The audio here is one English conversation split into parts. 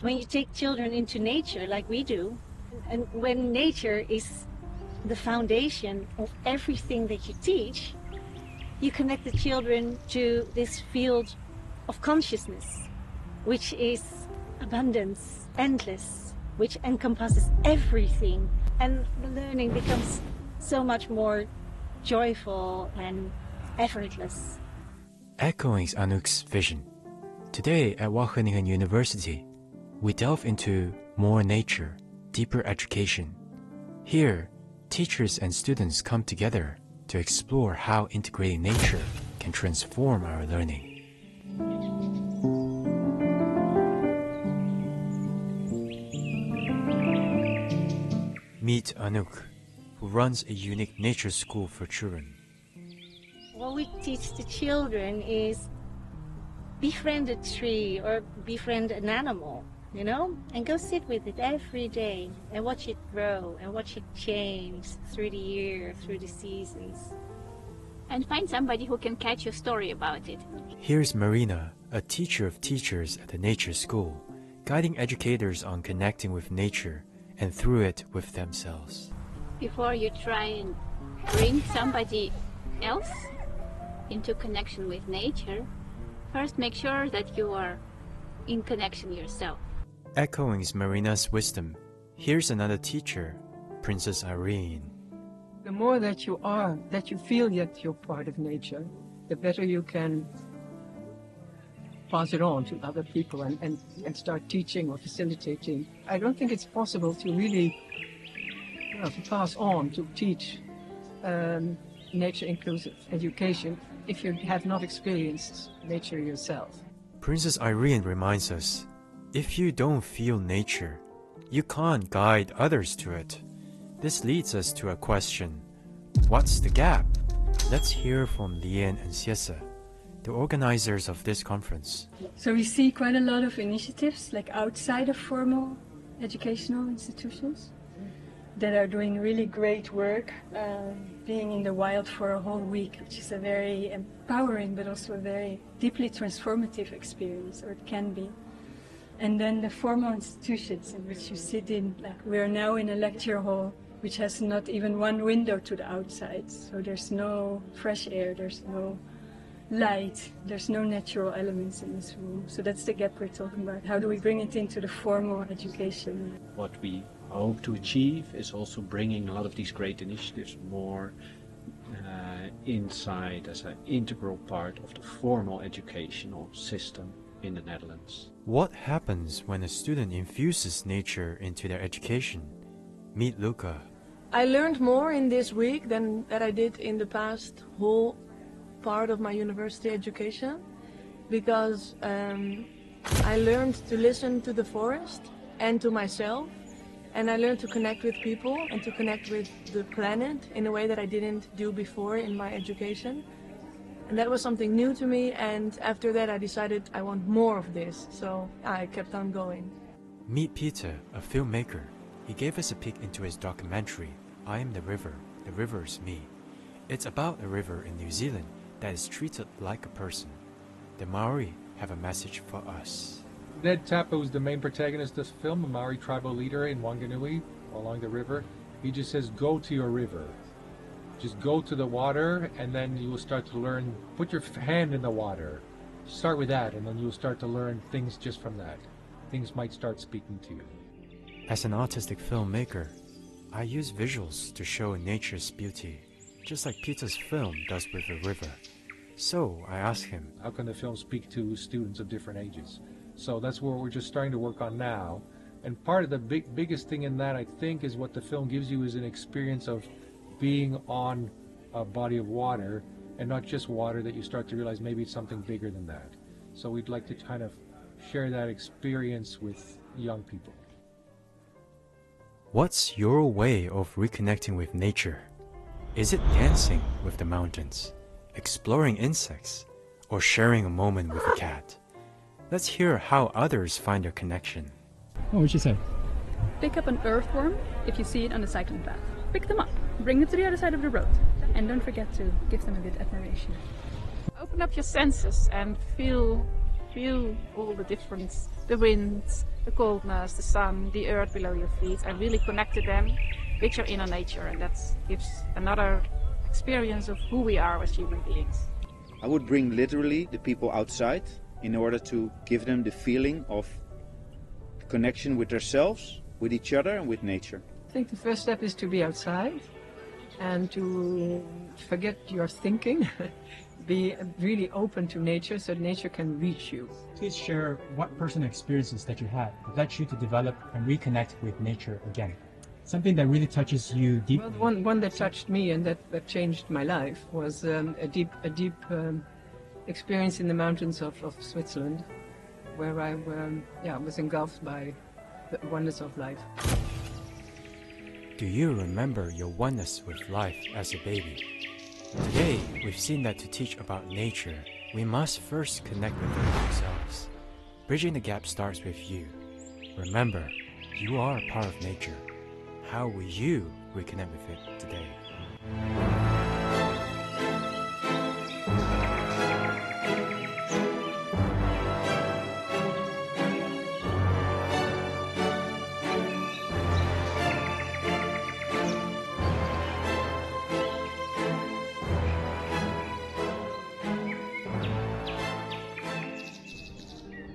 When you take children into nature like we do, and when nature is the foundation of everything that you teach, you connect the children to this field of consciousness, which is abundance, endless, which encompasses everything. And the learning becomes so much more joyful and effortless. Echoing Anouk's vision, today at Wageningen University, we delve into more nature, deeper education. Here, teachers and students come together to explore how integrating nature can transform our learning. Meet Anouk, who runs a unique nature school for children. What we teach the children is befriend a tree or befriend an animal, you know, and go sit with it every day and watch it grow and watch it change through the year, through the seasons. And find somebody who can catch your story about it. Here's Marina, a teacher of teachers at the nature school, guiding educators on connecting with nature and through it with themselves. Before you try and bring somebody else into connection with nature, first make sure that you are in connection yourself. Echoing Marina's wisdom, here's another teacher, Princess Irene. The more that you feel that you're part of nature, the better you can pass it on to other people and start teaching or facilitating. I don't think it's possible to really to pass on, to teach nature-inclusive education if you have not experienced nature yourself. Princess Irene reminds us, if you don't feel nature, you can't guide others to it. This leads us to a question. What's the gap? Let's hear from Lien and Siesse, the organizers of this conference. So we see quite a lot of initiatives like outside of formal educational institutions that are doing really great work, being in the wild for a whole week, which is a very empowering but also a very deeply transformative experience, or it can be. And then the formal institutions in which you sit in, like we are now in a lecture hall which has not even one window to the outside, so there's no fresh air, there's no light, there's no natural elements in this room. So that's the gap we're talking about. How do we bring it into the formal education? What we hope to achieve is also bringing a lot of these great initiatives more inside as an integral part of the formal educational system in the Netherlands. What happens when a student infuses nature into their education? Meet Luca. I learned more in this week than that I did in the past whole part of my university education, because I learned to listen to the forest and to myself, and I learned to connect with people and to connect with the planet in a way that I didn't do before in my education. And that was something new to me, and after that I decided I want more of this, so I kept on going. Meet Peter, a filmmaker. He gave us a peek into his documentary, I Am the River is Me. It's about a river in New Zealand that is treated like a person. The Maori have a message for us. Ned Tapu is the main protagonist of this film, a Maori tribal leader in Wanganui along the river. He just says, go to your river. Just go to the water, and then you will start to learn. Put your hand in the water. Start with that, and then you'll start to learn things just from that. Things might start speaking to you. As an artistic filmmaker, I use visuals to show nature's beauty, just like Peter's film does with the river. So I asked him, how can the film speak to students of different ages? So that's what we're just starting to work on now. And part of the biggest thing in that, I think, is what the film gives you is an experience of being on a body of water, and not just water, that you start to realize maybe it's something bigger than that. So we'd like to kind of share that experience with young people. What's your way of reconnecting with nature? Is it dancing with the mountains, exploring insects, or sharing a moment with a cat? Let's hear how others find their connection. What would you say? Pick up an earthworm if you see it on the cycling path. Pick them up, bring them to the other side of the road, and don't forget to give them a bit of admiration. Open up your senses and feel all the difference, the winds, the coldness, the sun, the earth below your feet, and really connect to them with your inner nature. And that gives another experience of who we are as human beings. I would bring literally the people outside in order to give them the feeling of connection with themselves, with each other, and with nature. I think the first step is to be outside and to forget your thinking. Be really open to nature so nature can reach you. Please share what personal experiences that you had that led you to develop and reconnect with nature again. Something that really touches you deeply. Well, one that touched me and that changed my life was a deep experience in the mountains of Switzerland, where I was engulfed by the oneness of life. Do you remember your oneness with life as a baby? Today, we've seen that to teach about nature, we must first connect with it ourselves. Bridging the gap starts with you. Remember, you are a part of nature. How will you reconnect with it today?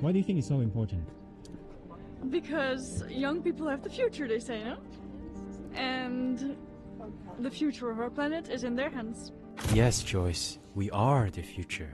Why do you think it's so important? Because young people have the future, they say, no? And the future of our planet is in their hands. Yes, Joyce, we are the future.